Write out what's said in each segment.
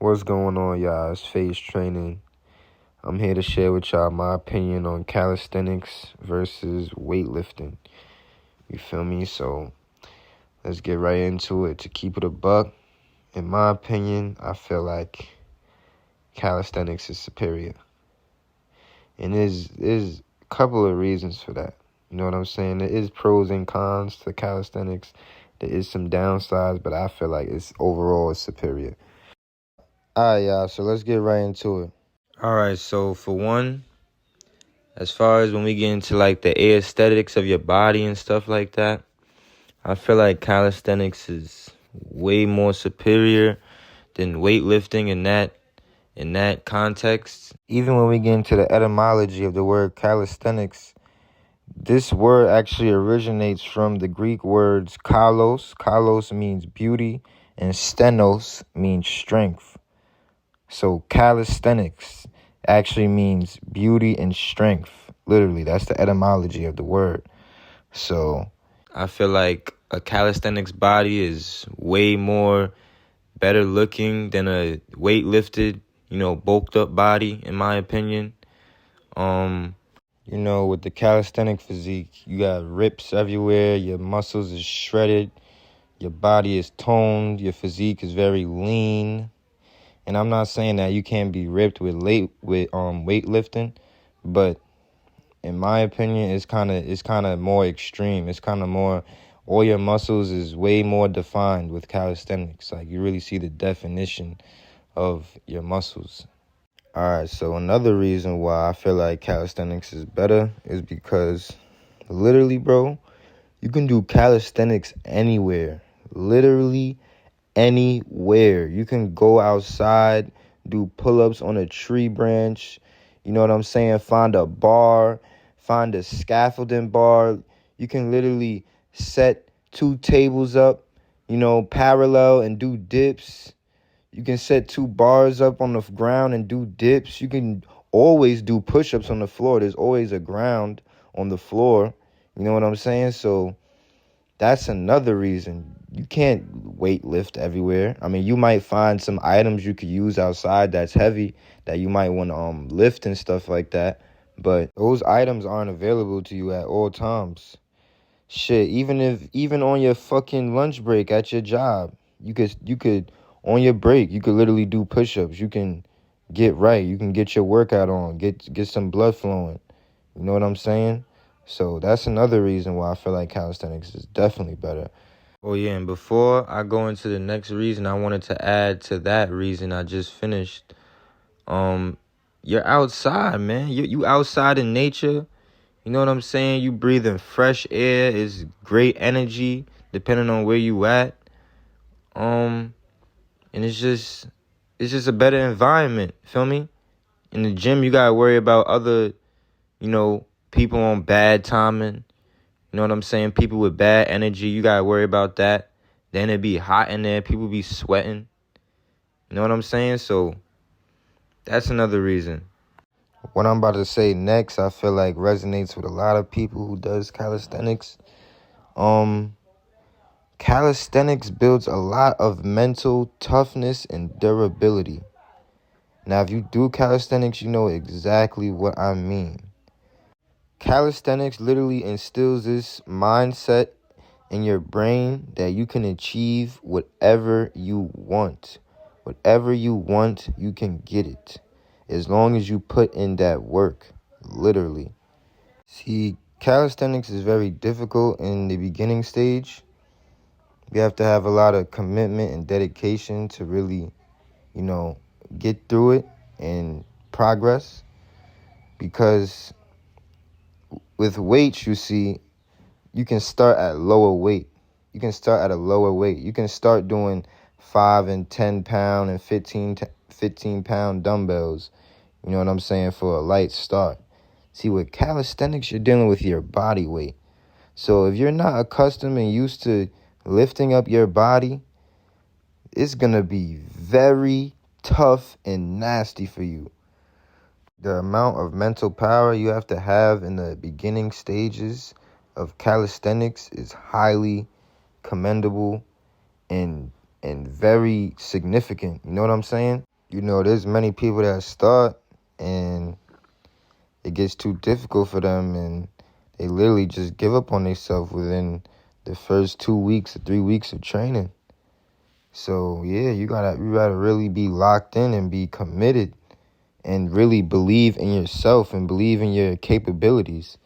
What's going on, y'all? It's Phase Training. I'm here to share with y'all my opinion on calisthenics versus weightlifting. You feel me? So let's get right into it. To keep it a buck, in my opinion, I feel like calisthenics is superior. And there's a couple of reasons for that. You know what I'm saying? There is pros and cons to calisthenics. There is some downsides, but I feel like it's overall superior. All right, y'all, so let's get right into it. All right, so for one, as far as when we get into like the aesthetics of your body and stuff like that, I feel like calisthenics is way more superior than weightlifting in that context. Even when we get into the etymology of the word calisthenics, this word actually originates from the Greek words kalos. Kalos means beauty, and stenos means strength. So calisthenics actually means beauty and strength. Literally, that's the etymology of the word. So I feel like a calisthenics body is way more better looking than a weightlifted, bulked up body, in my opinion. With the calisthenic physique, you got rips everywhere, your muscles is shredded, your body is toned, your physique is very lean. And I'm not saying that you can't be ripped with weightlifting, but in my opinion, it's kind of more extreme. It's kind of more, all your muscles is way more defined with calisthenics. Like you really see the definition of your muscles. All right, so another reason why I feel like calisthenics is better is because literally, bro, you can do calisthenics anywhere. Literally anywhere. You can go outside, do pull-ups on a tree branch. You know what I'm saying? Find a bar, find a scaffolding bar. You can literally set 2 tables up, parallel and do dips. You can set 2 bars up on the ground and do dips. You can always do push-ups on the floor. There's always a ground on the floor. You know what I'm saying? So that's another reason. You can't weight lift everywhere. I mean, you might find some items you could use outside that's heavy that you might want to lift and stuff like that. But those items aren't available to you at all times. Shit, even on your fucking lunch break at your job, you could on your break, you could literally do push-ups. You can get right. You can get your workout on. Get some blood flowing. You know what I'm saying? So that's another reason why I feel like calisthenics is definitely better. Oh, yeah, and before I go into the next reason, I wanted to add to that reason I just finished. You're outside, man. You outside in nature. You know what I'm saying? You breathing fresh air. It's great energy, depending on where you at. And it's just a better environment. Feel me? In the gym, you gotta worry about other, people on bad timing. You know what I'm saying? People with bad energy, you gotta worry about that. Then it be hot in there. People be sweating. You know what I'm saying? So that's another reason. What I'm about to say next, I feel like resonates with a lot of people who does calisthenics. Calisthenics builds a lot of mental toughness and durability. Now, if you do calisthenics, you know exactly what I mean. Calisthenics literally instills this mindset in your brain that you can achieve whatever you want. Whatever you want, you can get it. As long as you put in that work, literally. See, calisthenics is very difficult in the beginning stage. You have to have a lot of commitment and dedication to really, get through it and progress. Because with weights, you see, you can start at lower weight. You can start at a lower weight. You can start doing 5 and 10 pound and 15 pound dumbbells. You know what I'm saying? For a light start. See, with calisthenics, you're dealing with your body weight. So if you're not accustomed and used to lifting up your body, it's going to be very tough and nasty for you. The amount of mental power you have to have in the beginning stages of calisthenics is highly commendable and very significant. You know what I'm saying? There's many people that start and it gets too difficult for them and they literally just give up on themselves within the first 2 weeks or 3 weeks of training. So yeah, you gotta really be locked in and be committed and really believe in yourself and believe in your capabilities.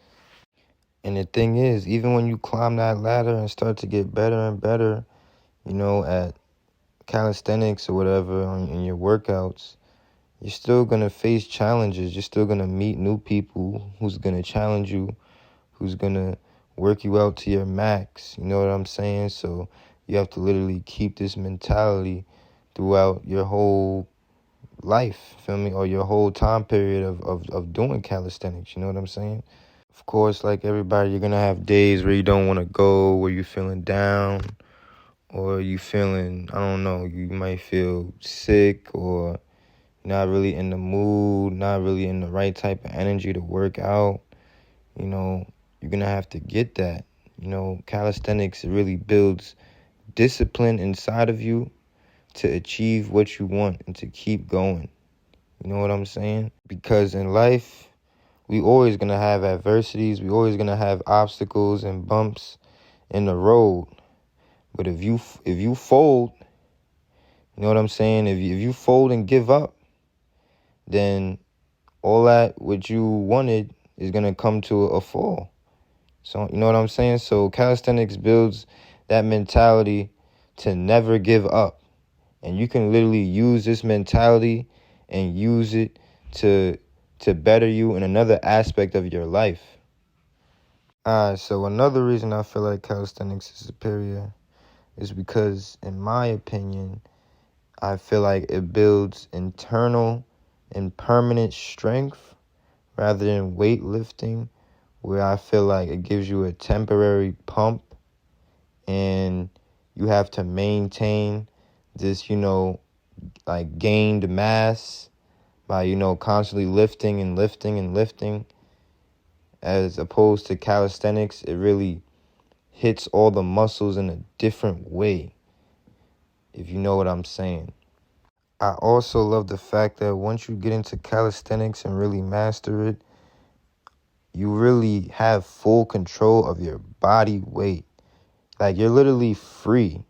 And the thing is, even when you climb that ladder and start to get better and better, at calisthenics or whatever in your workouts, you're still going to face challenges. You're still going to meet new people who's going to challenge you, who's going to work you out to your max. You know what I'm saying? So you have to literally keep this mentality throughout your whole life, feel me? Or your whole time period of doing calisthenics. You know what I'm saying? Of course, like everybody, you're going to have days where you don't want to go, where you're feeling down, or you feeling, I don't know, you might feel sick or not really in the mood, not really in the right type of energy to work out. You're going to have to get that. Calisthenics really builds discipline inside of you to achieve what you want and to keep going. You know what I'm saying? Because in life, we always going to have adversities. We always going to have obstacles and bumps in the road. But if you fold, you know what I'm saying? If you fold and give up, then all that what you wanted is going to come to a fall. So, you know what I'm saying? So calisthenics builds that mentality to never give up. And you can literally use this mentality and use it to better you in another aspect of your life. So another reason I feel like calisthenics is superior is because, in my opinion, I feel like it builds internal and permanent strength rather than weightlifting, where I feel like it gives you a temporary pump and you have to maintain this, like gained mass by, constantly lifting and lifting and lifting. As opposed to calisthenics, it really hits all the muscles in a different way, if you know what I'm saying. I also love the fact that once you get into calisthenics and really master it, you really have full control of your body weight. Like, you're literally free.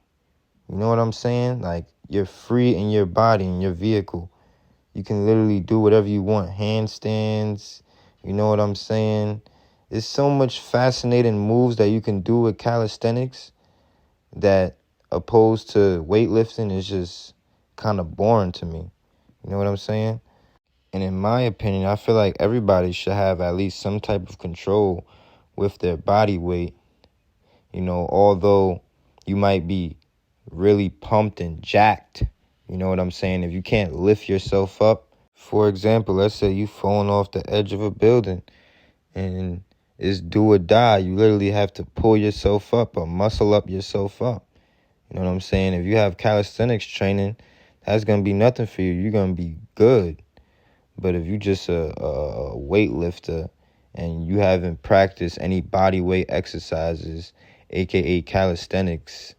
You know what I'm saying? Like, you're free in your body, in your vehicle. You can literally do whatever you want. Handstands, you know what I'm saying? There's so much fascinating moves that you can do with calisthenics that, opposed to weightlifting, is just kind of boring to me. You know what I'm saying? And in my opinion, I feel like everybody should have at least some type of control with their body weight. Although you might be really pumped and jacked, you know what I'm saying? If you can't lift yourself up, for example, let's say you falling off the edge of a building and it's do or die. You literally have to pull yourself up or muscle up yourself up. You know what I'm saying? If you have calisthenics training, that's going to be nothing for you. You're going to be good. But if you just a weightlifter and you haven't practiced any body weight exercises, aka calisthenics,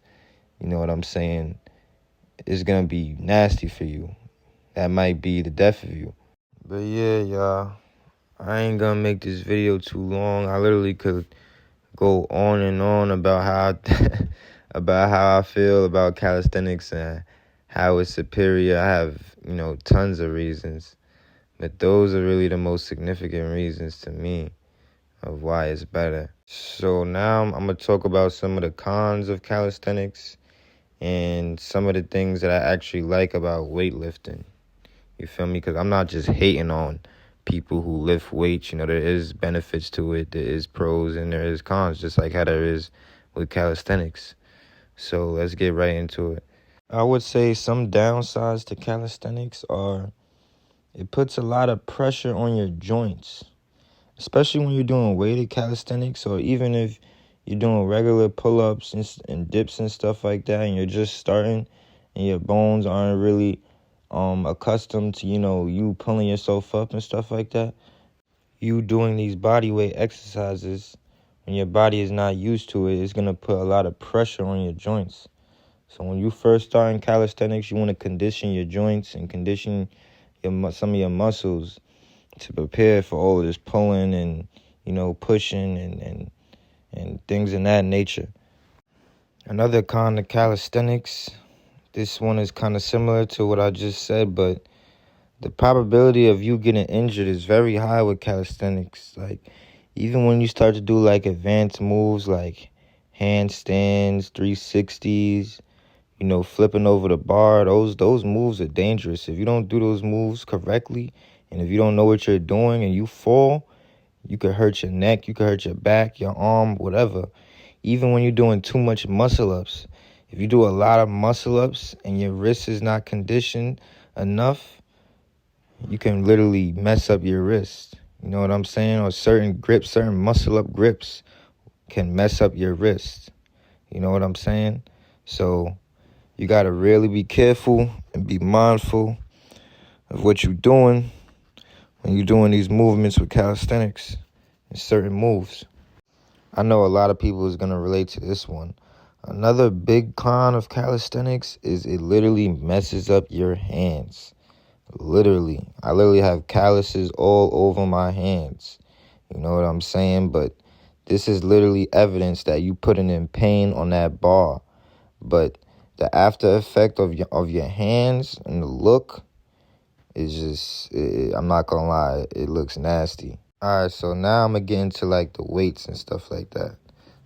you know what I'm saying, it's going to be nasty for you. That might be the death of you. But yeah, y'all, I ain't going to make this video too long. I literally could go on and on about how I feel about calisthenics and how it's superior. I have, tons of reasons. But those are really the most significant reasons to me of why it's better. So now I'm going to talk about some of the cons of calisthenics and some of the things that I actually like about weightlifting. You feel me? Because I'm not just hating on people who lift weights. There is benefits to it. There is pros and there is cons, just like how there is with calisthenics. So let's get right into it. I would say some downsides to calisthenics are it puts a lot of pressure on your joints, especially when you're doing weighted calisthenics, or even if you're doing regular pull-ups and dips and stuff like that, and you're just starting and your bones aren't really accustomed to, you pulling yourself up and stuff like that. You doing these body weight exercises when your body is not used to it is going to put a lot of pressure on your joints. So when you first start in calisthenics, you want to condition your joints and condition some of your muscles to prepare for all of this pulling and, pushing and things in that nature. Another con of calisthenics, this one is kind of similar to what I just said, but the probability of you getting injured is very high with calisthenics. Like, even when you start to do, like, advanced moves like handstands, 360s, flipping over the bar, those moves are dangerous. If you don't do those moves correctly, and if you don't know what you're doing and you fall, you could hurt your neck, you could hurt your back, your arm, whatever. Even when you're doing too much muscle-ups, if you do a lot of muscle-ups and your wrist is not conditioned enough, you can literally mess up your wrist. You know what I'm saying? Or certain grips, certain muscle-up grips can mess up your wrist. You know what I'm saying? So you got to really be careful and be mindful of what you're doing when you're doing these movements with calisthenics and certain moves. I know a lot of people is going to relate to this one. Another big con of calisthenics is it literally messes up your hands. Literally. I literally have calluses all over my hands. You know what I'm saying? But this is literally evidence that you putting in pain on that bar. But the after effect of your hands and the look is just, I'm not going to lie, it looks nasty. All right, so now I'm going to get into, like, the weights and stuff like that.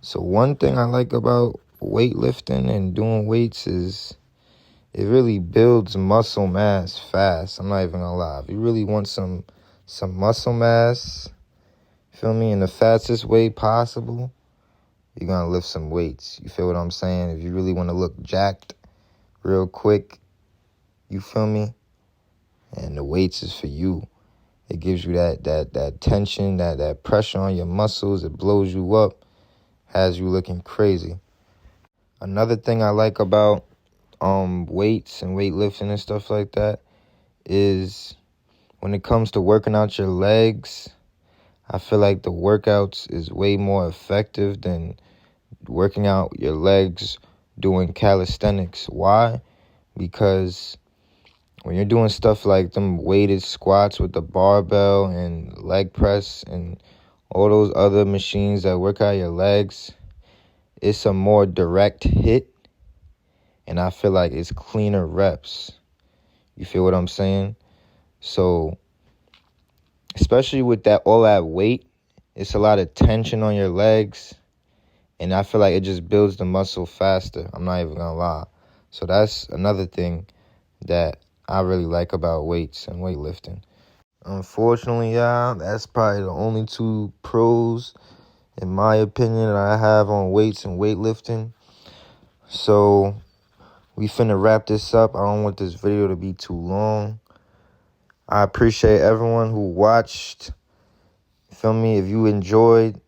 So one thing I like about weightlifting and doing weights is it really builds muscle mass fast. I'm not even going to lie. If you really want some muscle mass, feel me, in the fastest way possible, you're going to lift some weights. You feel what I'm saying? If you really want to look jacked real quick, you feel me? And the weights is for you. It gives you that tension, that pressure on your muscles. It blows you up, has you looking crazy. Another thing I like about weights and weightlifting and stuff like that is when it comes to working out your legs, I feel like the workouts is way more effective than working out your legs doing calisthenics. Why? Because when you're doing stuff like them weighted squats with the barbell and leg press and all those other machines that work out your legs, it's a more direct hit, and I feel like it's cleaner reps. You feel what I'm saying? So, especially with all that weight, it's a lot of tension on your legs, and I feel like it just builds the muscle faster. I'm not even going to lie. So that's another thing that I really like about weights and weightlifting. Unfortunately, y'all, that's probably the only two pros, in my opinion, that I have on weights and weightlifting. So we finna wrap this up. I don't want this video to be too long. I appreciate everyone who watched. Feel me? If you enjoyed,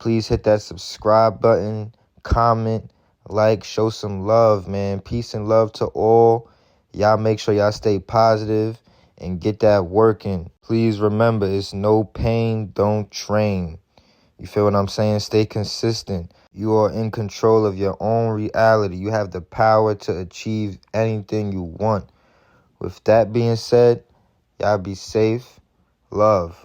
please hit that subscribe button, comment, like, show some love, man. Peace and love to all. Y'all make sure y'all stay positive and get that work in. Please remember, it's no pain, don't train. You feel what I'm saying? Stay consistent. You are in control of your own reality. You have the power to achieve anything you want. With that being said, y'all be safe. Love.